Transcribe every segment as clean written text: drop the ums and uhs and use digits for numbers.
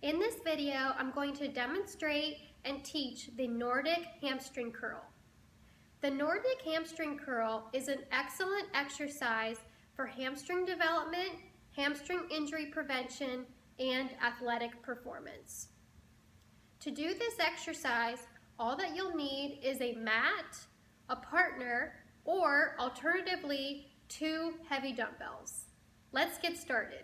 In this video, I'm going to demonstrate and teach the Nordic Hamstring Curl. The Nordic Hamstring Curl is an excellent exercise for hamstring development, hamstring injury prevention, and athletic performance. To do this exercise, all that you'll need is a mat, a partner, or alternatively, 2 heavy dumbbells. Let's get started.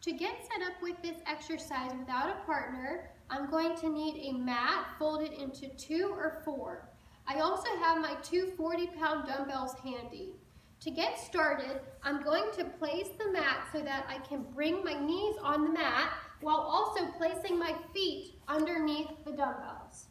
To get set up with this exercise without a partner, I'm going to need a mat folded into 2 or 4. I also have my 2 40-pound dumbbells handy. To get started, I'm going to place the mat so that I can bring my knees on the mat while also placing my feet underneath the dumbbells.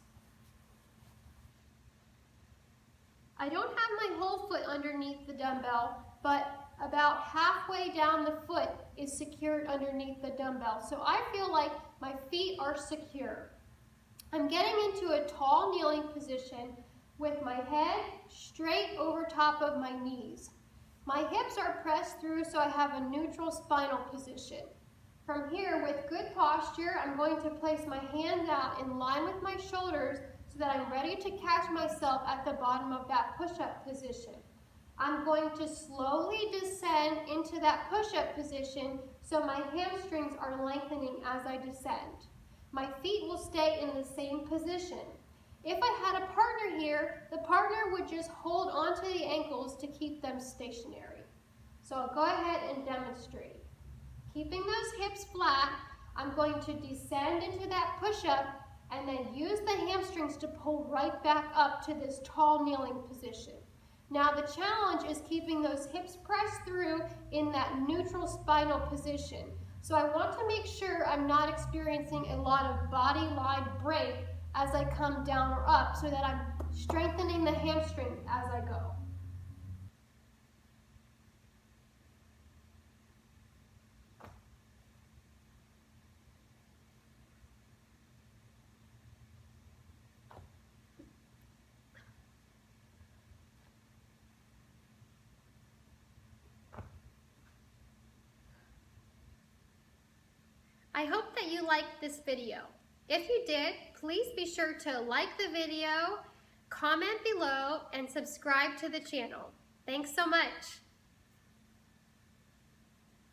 I don't have my whole foot underneath the dumbbell, but about halfway down the foot is secured underneath the dumbbell. So I feel like my feet are secure. I'm getting into a tall kneeling position with my head straight over top of my knees. My hips are pressed through so I have a neutral spinal position. From here, with good posture, I'm going to place my hands out in line with my shoulders so that I'm ready to catch myself at the bottom of that push-up position. I'm going to slowly descend into that push-up position so my hamstrings are lengthening as I descend. My feet will stay in the same position. If I had a partner here, the partner would just hold onto the ankles to keep them stationary. So I'll go ahead and demonstrate. Keeping those hips flat, I'm going to descend into that push-up and then use the hamstrings to pull right back up to this tall kneeling position. Now the challenge is keeping those hips pressed through in that neutral spinal position. So I want to make sure I'm not experiencing a lot of body line break as I come down or up so that I'm strengthening the hamstring as I go. I hope that you liked this video. If you did, please be sure to like the video, comment below, and subscribe to the channel. Thanks so much.